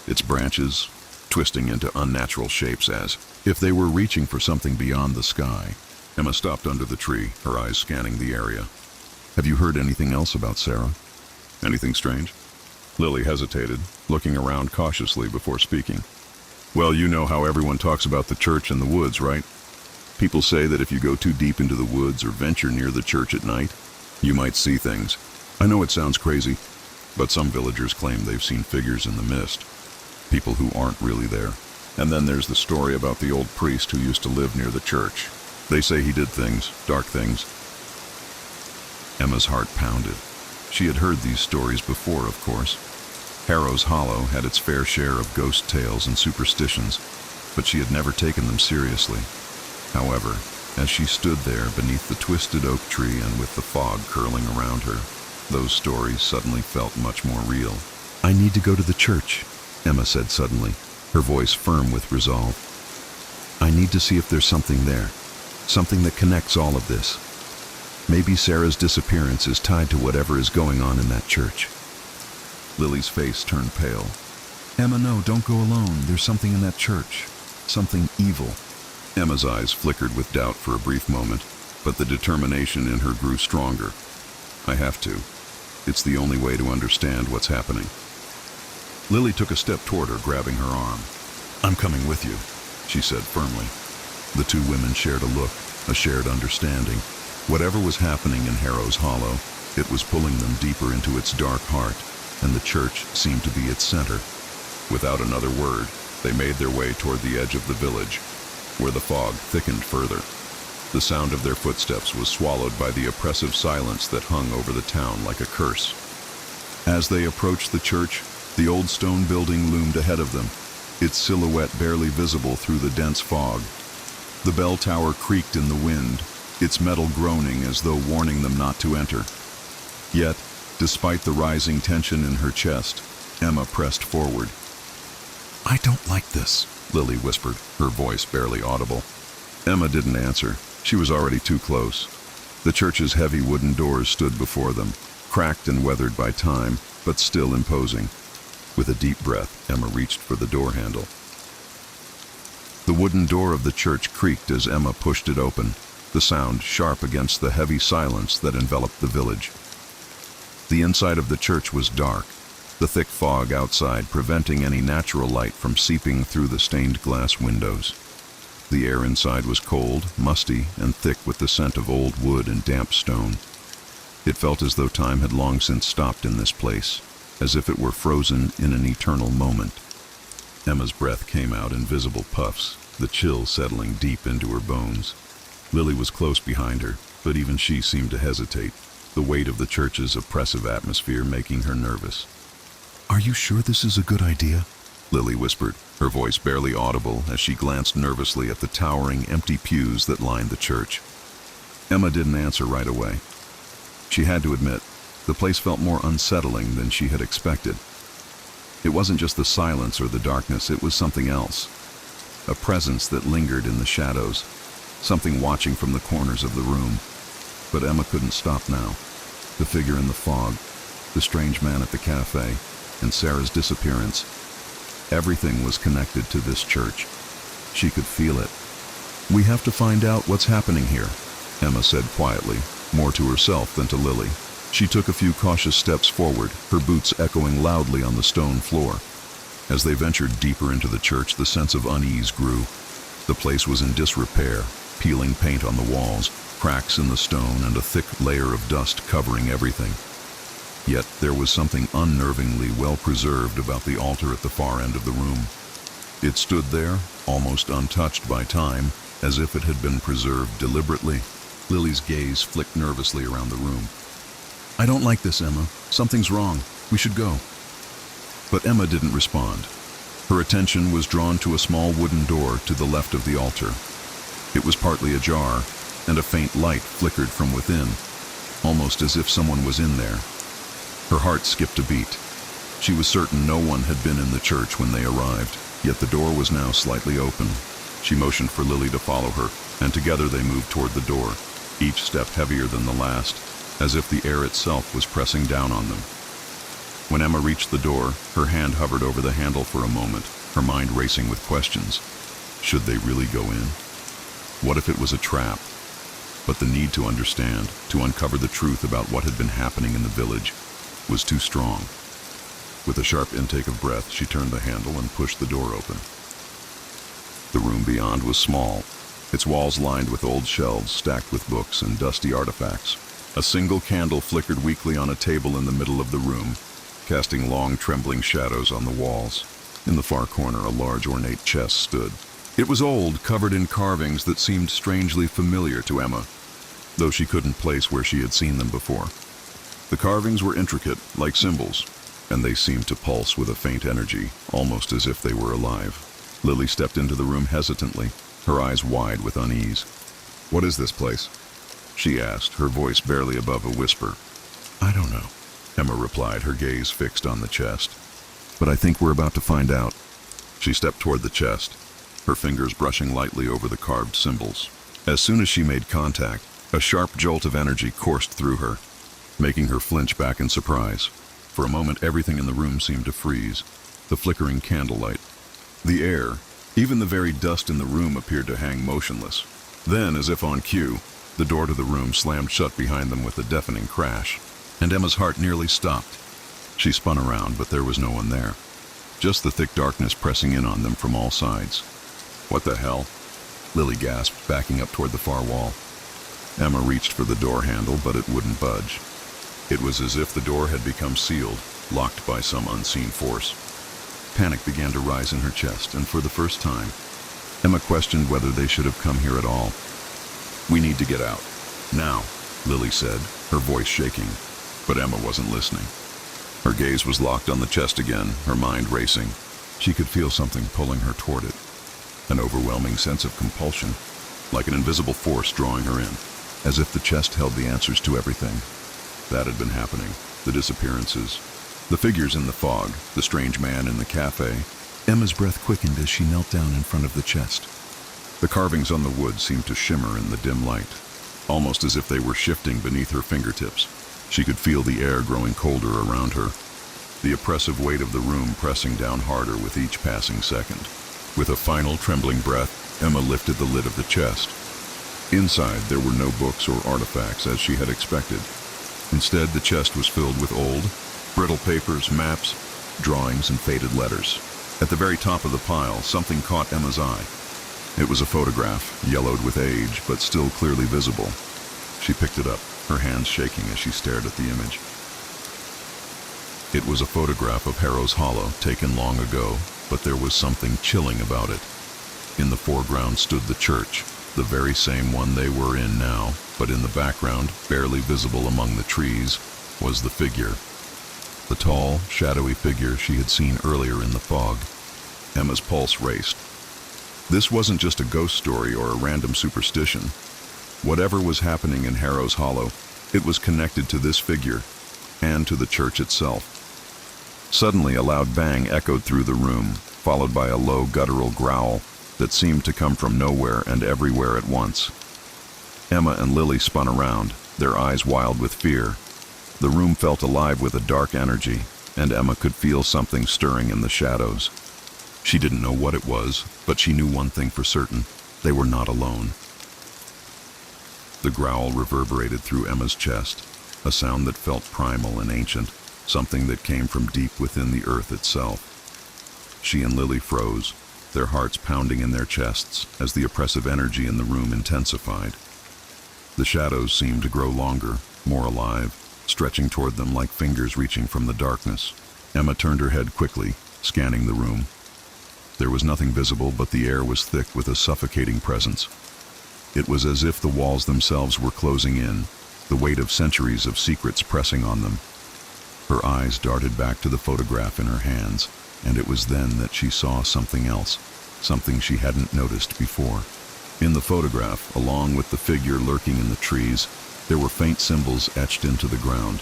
its branches twisting into unnatural shapes as if they were reaching for something beyond the sky. Emma stopped under the tree, her eyes scanning the area. "Have you heard anything else about Sarah? Anything strange?" Lily hesitated, looking around cautiously before speaking. "Well, you know how everyone talks about the church and the woods, right? People say that if you go too deep into the woods or venture near the church at night, you might see things. I know it sounds crazy, but some villagers claim they've seen figures in the mist, people who aren't really there. And then there's the story about the old priest who used to live near the church. They say he did things, dark things." Emma's heart pounded. She had heard these stories before, of course. Harrow's Hollow had its fair share of ghost tales and superstitions, but she had never taken them seriously. However, as she stood there beneath the twisted oak tree and with the fog curling around her, those stories suddenly felt much more real. "I need to go to the church," Emma said suddenly, her voice firm with resolve. "I need to see if there's something there, something that connects all of this. Maybe Sarah's disappearance is tied to whatever is going on in that church." Lily's face turned pale. "Emma, no, don't go alone. There's something in that church. Something evil." Emma's eyes flickered with doubt for a brief moment, but the determination in her grew stronger. "I have to. It's the only way to understand what's happening." Lily took a step toward her, grabbing her arm. "I'm coming with you," she said firmly. The two women shared a look, a shared understanding. Whatever was happening in Harrow's Hollow, it was pulling them deeper into its dark heart, and the church seemed to be its center. Without another word, they made their way toward the edge of the village, where the fog thickened further. The sound of their footsteps was swallowed by the oppressive silence that hung over the town like a curse. As they approached the church, the old stone building loomed ahead of them, its silhouette barely visible through the dense fog. The bell tower creaked in the wind, its metal groaning as though warning them not to enter. Yet, despite the rising tension in her chest, Emma pressed forward. "I don't like this," Lily whispered, her voice barely audible. Emma didn't answer. She was already too close. The church's heavy wooden doors stood before them, cracked and weathered by time, but still imposing. With a deep breath, Emma reached for the door handle. The wooden door of the church creaked as Emma pushed it open, the sound sharp against the heavy silence that enveloped the village. The inside of the church was dark, the thick fog outside preventing any natural light from seeping through the stained glass windows. The air inside was cold, musty, and thick with the scent of old wood and damp stone. It felt as though time had long since stopped in this place, as if it were frozen in an eternal moment. Emma's breath came out in visible puffs, the chill settling deep into her bones. Lily was close behind her, but even she seemed to hesitate, the weight of the church's oppressive atmosphere making her nervous. "Are you sure this is a good idea?" Lily whispered, her voice barely audible as she glanced nervously at the towering, empty pews that lined the church. Emma didn't answer right away. She had to admit, the place felt more unsettling than she had expected. It wasn't just the silence or the darkness, it was something else. A presence that lingered in the shadows, something watching from the corners of the room. But Emma couldn't stop now. The figure in the fog, the strange man at the cafe, and Sarah's disappearance. Everything was connected to this church. She could feel it. "We have to find out what's happening here," Emma said quietly, more to herself than to Lily. She took a few cautious steps forward, her boots echoing loudly on the stone floor. As they ventured deeper into the church, the sense of unease grew. The place was in disrepair, peeling paint on the walls, cracks in the stone, and a thick layer of dust covering everything. Yet there was something unnervingly well-preserved about the altar at the far end of the room. It stood there, almost untouched by time, as if it had been preserved deliberately. Lily's gaze flicked nervously around the room. "I don't like this, Emma. Something's wrong. We should go." But Emma didn't respond. Her attention was drawn to a small wooden door to the left of the altar. It was partly ajar, and a faint light flickered from within, almost as if someone was in there. Her heart skipped a beat. She was certain no one had been in the church when they arrived, yet the door was now slightly open. She motioned for Lily to follow her, and together they moved toward the door, each step heavier than the last, as if the air itself was pressing down on them. When Emma reached the door, her hand hovered over the handle for a moment, her mind racing with questions. Should they really go in? What if it was a trap? But the need to understand, to uncover the truth about what had been happening in the village, was too strong. With a sharp intake of breath, she turned the handle and pushed the door open. The room beyond was small, its walls lined with old shelves stacked with books and dusty artifacts. A single candle flickered weakly on a table in the middle of the room, casting long, trembling shadows on the walls. In the far corner, a large, ornate chest stood. It was old, covered in carvings that seemed strangely familiar to Emma, though she couldn't place where she had seen them before. The carvings were intricate, like symbols, and they seemed to pulse with a faint energy, almost as if they were alive. Lily stepped into the room hesitantly, her eyes wide with unease. "What is this place?" she asked, her voice barely above a whisper. "I don't know," Emma replied, her gaze fixed on the chest. "But I think we're about to find out." She stepped toward the chest, her fingers brushing lightly over the carved symbols. As soon as she made contact, a sharp jolt of energy coursed through her, making her flinch back in surprise. For a moment, everything in the room seemed to freeze. The flickering candlelight, the air, even the very dust in the room appeared to hang motionless. Then, as if on cue, the door to the room slammed shut behind them with a deafening crash, and Emma's heart nearly stopped. She spun around, but there was no one there. Just the thick darkness pressing in on them from all sides. "What the hell?" Lily gasped, backing up toward the far wall. Emma reached for the door handle, but it wouldn't budge. It was as if the door had become sealed, locked by some unseen force. Panic began to rise in her chest, and for the first time, Emma questioned whether they should have come here at all. "We need to get out. Now," Lily said, her voice shaking, but Emma wasn't listening. Her gaze was locked on the chest again, her mind racing. She could feel something pulling her toward it, an overwhelming sense of compulsion, like an invisible force drawing her in, as if the chest held the answers to everything. That had been happening, the disappearances, the figures in the fog, the strange man in the cafe. Emma's breath quickened as she knelt down in front of the chest. The carvings on the wood seemed to shimmer in the dim light, almost as if they were shifting beneath her fingertips. She could feel the air growing colder around her, the oppressive weight of the room pressing down harder with each passing second. With a final trembling breath, Emma lifted the lid of the chest. Inside, there were no books or artifacts as she had expected. Instead, the chest was filled with old, brittle papers, maps, drawings, and faded letters. At the very top of the pile, something caught Emma's eye. It was a photograph, yellowed with age, but still clearly visible. She picked it up, her hands shaking as she stared at the image. It was a photograph of Harrow's Hollow, taken long ago, but there was something chilling about it. In the foreground stood the church, the very same one they were in now, but in the background, barely visible among the trees, was the figure. The tall, shadowy figure she had seen earlier in the fog. Emma's pulse raced. This wasn't just a ghost story or a random superstition. Whatever was happening in Harrow's Hollow, it was connected to this figure and to the church itself. Suddenly, a loud bang echoed through the room, followed by a low guttural growl that seemed to come from nowhere and everywhere at once. Emma and Lily spun around, their eyes wild with fear. The room felt alive with a dark energy, and Emma could feel something stirring in the shadows. She didn't know what it was, but she knew one thing for certain: they were not alone. The growl reverberated through Emma's chest, a sound that felt primal and ancient, something that came from deep within the earth itself. She and Lily froze, their hearts pounding in their chests as the oppressive energy in the room intensified. The shadows seemed to grow longer, more alive, stretching toward them like fingers reaching from the darkness. Emma turned her head quickly, scanning the room. There was nothing visible, but the air was thick with a suffocating presence. It was as if the walls themselves were closing in, the weight of centuries of secrets pressing on them. Her eyes darted back to the photograph in her hands, and it was then that she saw something else, something she hadn't noticed before. In the photograph, along with the figure lurking in the trees, there were faint symbols etched into the ground,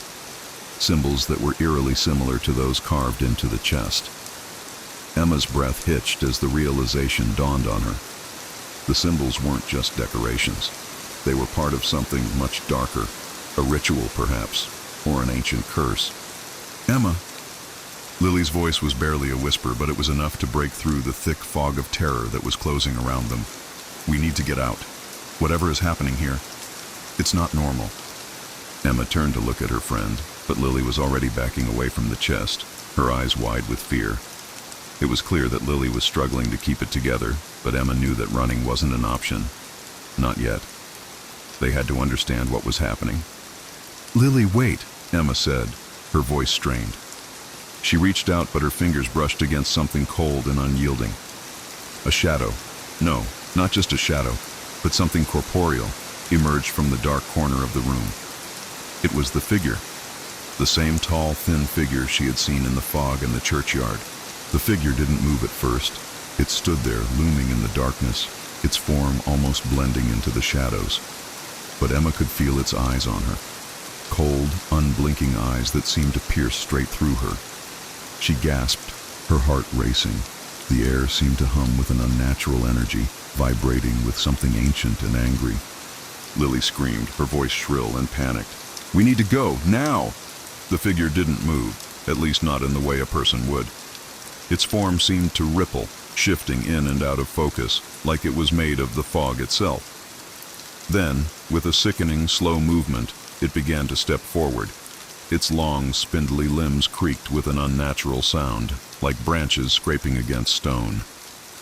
symbols that were eerily similar to those carved into the chest. Emma's breath hitched as the realization dawned on her. The symbols weren't just decorations. They were part of something much darker, a ritual perhaps, or an ancient curse. "Emma!" Lily's voice was barely a whisper, but it was enough to break through the thick fog of terror that was closing around them. "We need to get out. Whatever is happening here, it's not normal." Emma turned to look at her friend, but Lily was already backing away from the chest, her eyes wide with fear. It was clear that Lily was struggling to keep it together, but Emma knew that running wasn't an option. Not yet. They had to understand what was happening. "Lily, wait," Emma said, her voice strained. She reached out, but her fingers brushed against something cold and unyielding. A shadow. No, not just a shadow, but something corporeal emerged from the dark corner of the room. It was the figure. The same tall, thin figure she had seen in the fog in the churchyard. The figure didn't move at first. It stood there, looming in the darkness, its form almost blending into the shadows. But Emma could feel its eyes on her. Cold, unblinking eyes that seemed to pierce straight through her. She gasped, her heart racing. The air seemed to hum with an unnatural energy, vibrating with something ancient and angry. Lily screamed, her voice shrill and panicked. "We need to go, now!" The figure didn't move, at least not in the way a person would. Its form seemed to ripple, shifting in and out of focus, like it was made of the fog itself. Then, with a sickening, slow movement, it began to step forward. Its long, spindly limbs creaked with an unnatural sound, like branches scraping against stone.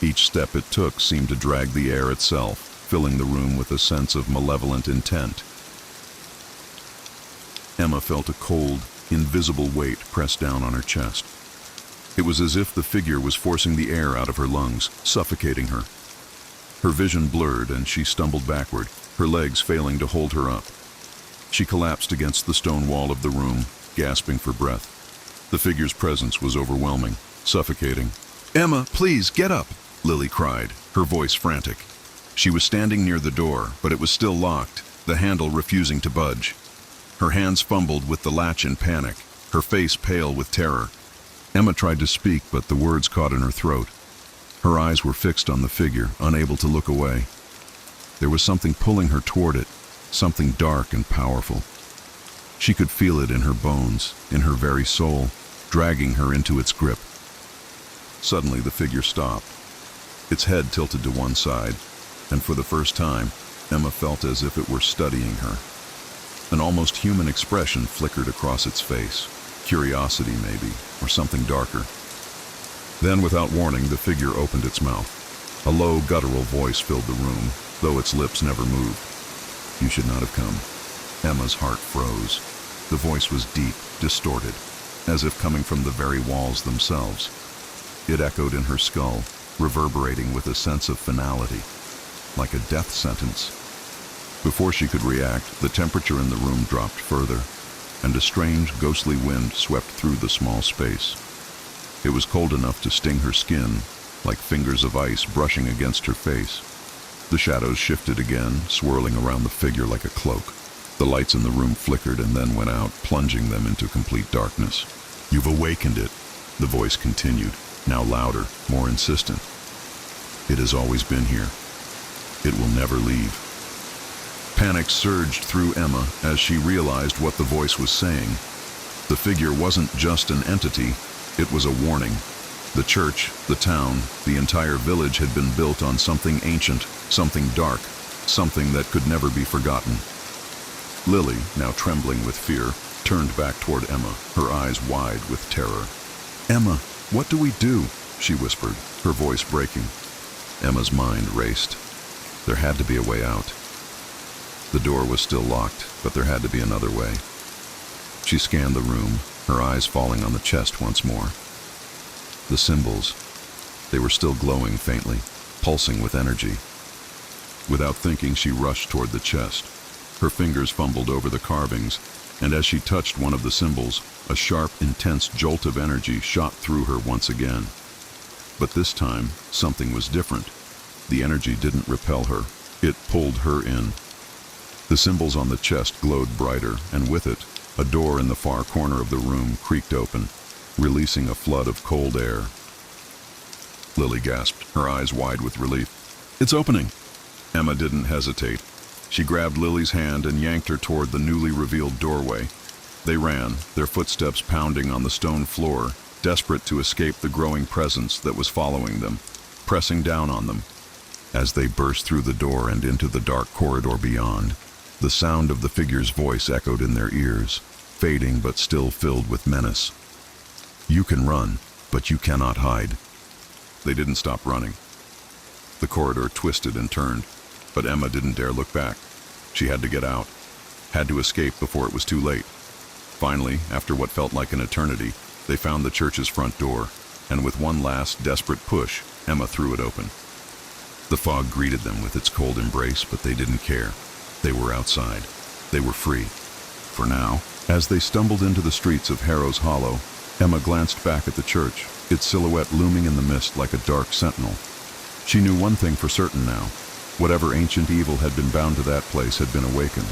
Each step it took seemed to drag the air itself, filling the room with a sense of malevolent intent. Emma felt a cold, invisible weight press down on her chest. It was as if the figure was forcing the air out of her lungs, suffocating her. Her vision blurred and she stumbled backward, her legs failing to hold her up. She collapsed against the stone wall of the room, gasping for breath. The figure's presence was overwhelming, suffocating. "Emma, please, get up!" Lily cried, her voice frantic. She was standing near the door, but it was still locked, the handle refusing to budge. Her hands fumbled with the latch in panic, her face pale with terror. Emma tried to speak, but the words caught in her throat. Her eyes were fixed on the figure, unable to look away. There was something pulling her toward it, something dark and powerful. She could feel it in her bones, in her very soul, dragging her into its grip. Suddenly the figure stopped. Its head tilted to one side, and for the first time, Emma felt as if it were studying her. An almost human expression flickered across its face. Curiosity, maybe, or something darker. Then, without warning, the figure opened its mouth. A low, guttural voice filled the room, though its lips never moved. "You should not have come." Emma's heart froze. The voice was deep, distorted, as if coming from the very walls themselves. It echoed in her skull, reverberating with a sense of finality, like a death sentence. Before she could react, the temperature in the room dropped further, and a strange, ghostly wind swept through the small space. It was cold enough to sting her skin, like fingers of ice brushing against her face. The shadows shifted again, swirling around the figure like a cloak. The lights in the room flickered and then went out, plunging them into complete darkness. "You've awakened it," the voice continued, now louder, more insistent. "It has always been here. It will never leave." Panic surged through Emma as she realized what the voice was saying. The figure wasn't just an entity, it was a warning. The church, the town, the entire village had been built on something ancient, something dark, something that could never be forgotten. Lily, now trembling with fear, turned back toward Emma, her eyes wide with terror. "Emma, what do we do?" she whispered, her voice breaking. Emma's mind raced. There had to be a way out. The door was still locked, but there had to be another way. She scanned the room, her eyes falling on the chest once more. The symbols, they were still glowing faintly, pulsing with energy. Without thinking, she rushed toward the chest. Her fingers fumbled over the carvings, and as she touched one of the symbols, a sharp, intense jolt of energy shot through her once again. But this time, something was different. The energy didn't repel her, it pulled her in. The symbols on the chest glowed brighter, and with it, a door in the far corner of the room creaked open, releasing a flood of cold air. Lily gasped, her eyes wide with relief. "It's opening!" Emma didn't hesitate. She grabbed Lily's hand and yanked her toward the newly revealed doorway. They ran, their footsteps pounding on the stone floor, desperate to escape the growing presence that was following them, pressing down on them. As they burst through the door and into the dark corridor beyond, the sound of the figure's voice echoed in their ears, fading but still filled with menace. "You can run, but you cannot hide." They didn't stop running. The corridor twisted and turned, but Emma didn't dare look back. She had to get out, had to escape before it was too late. Finally, after what felt like an eternity, they found the church's front door, and with one last desperate push, Emma threw it open. The fog greeted them with its cold embrace, but they didn't care. They were outside. They were free. For now, as they stumbled into the streets of Harrow's Hollow, Emma glanced back at the church, its silhouette looming in the mist like a dark sentinel. She knew one thing for certain now. Whatever ancient evil had been bound to that place had been awakened,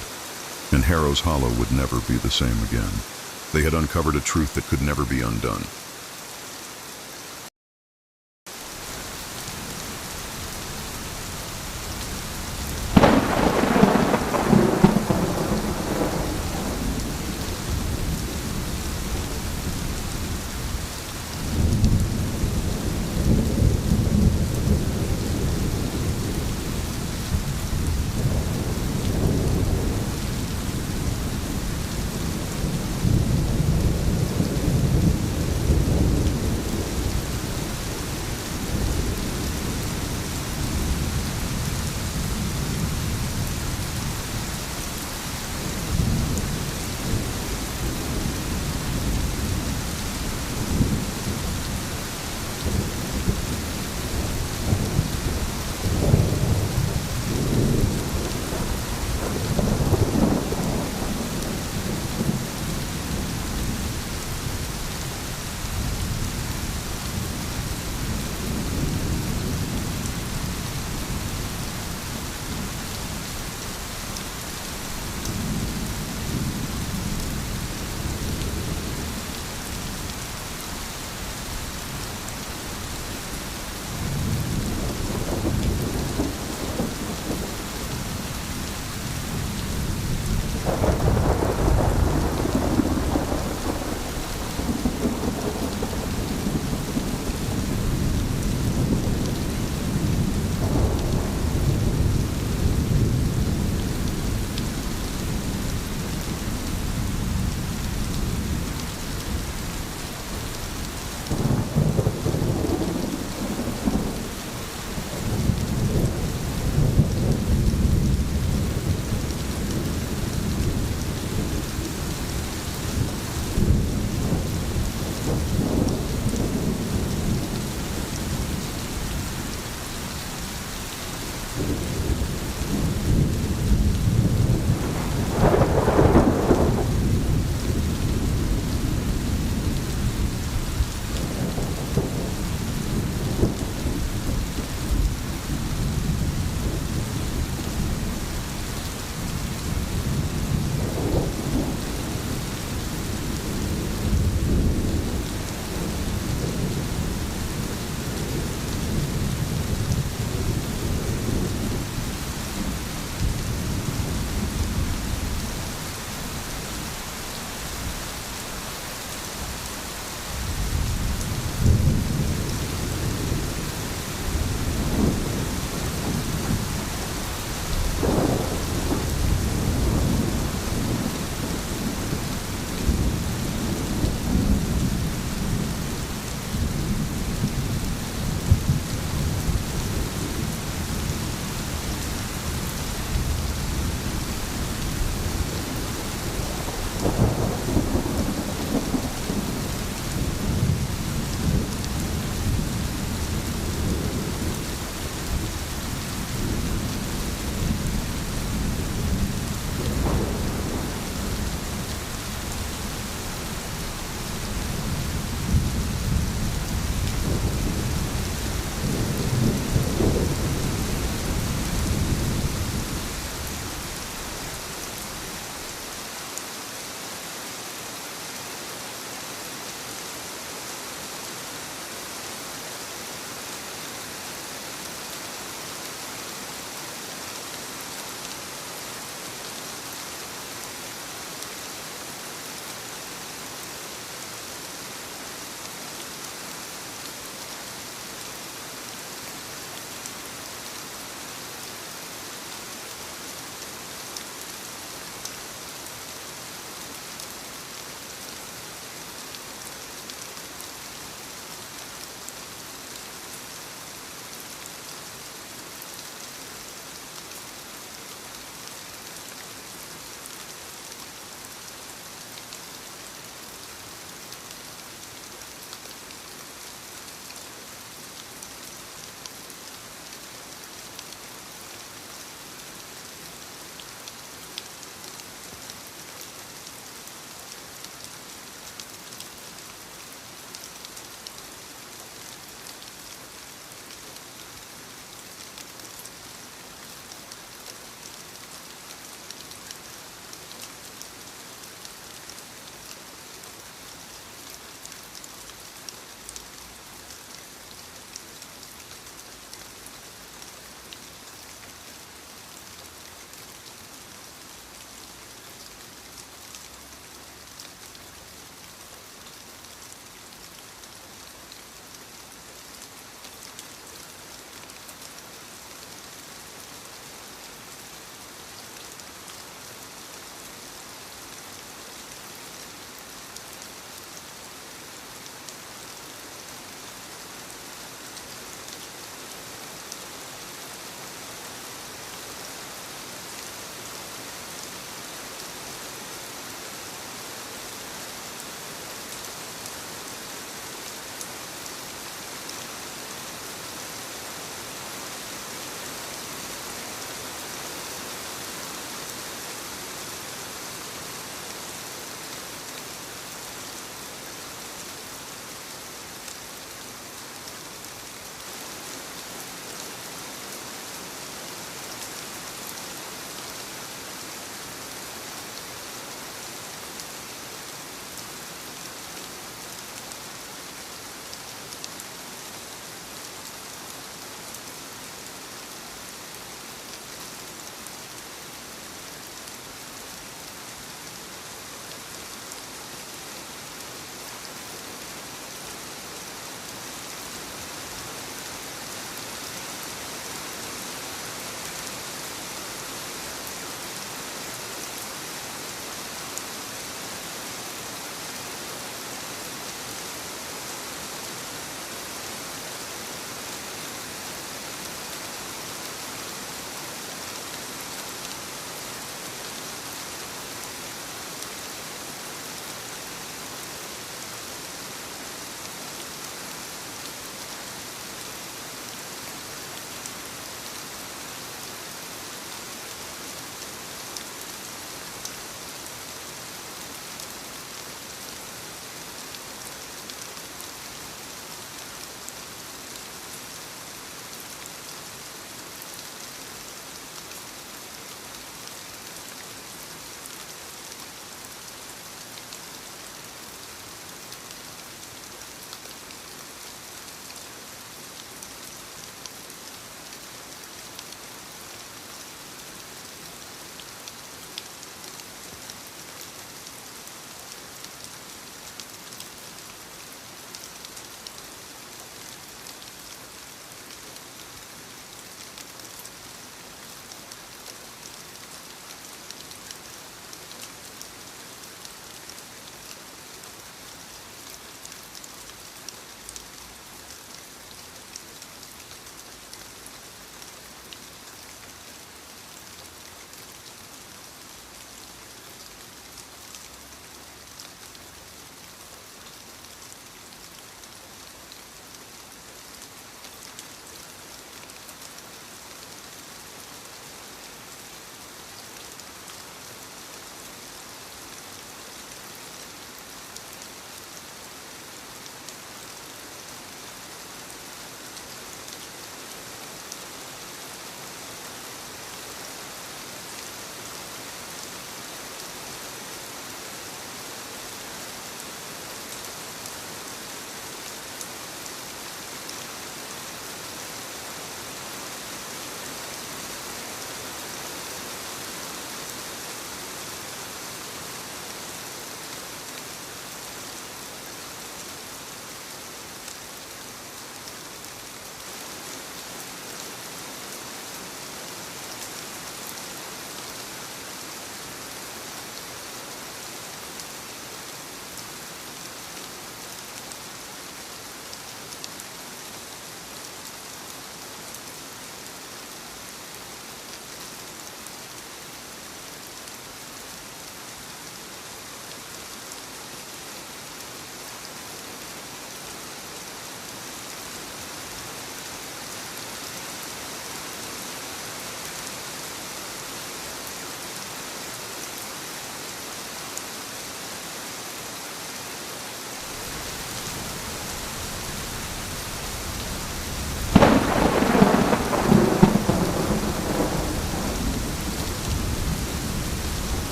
and Harrow's Hollow would never be the same again. They had uncovered a truth that could never be undone.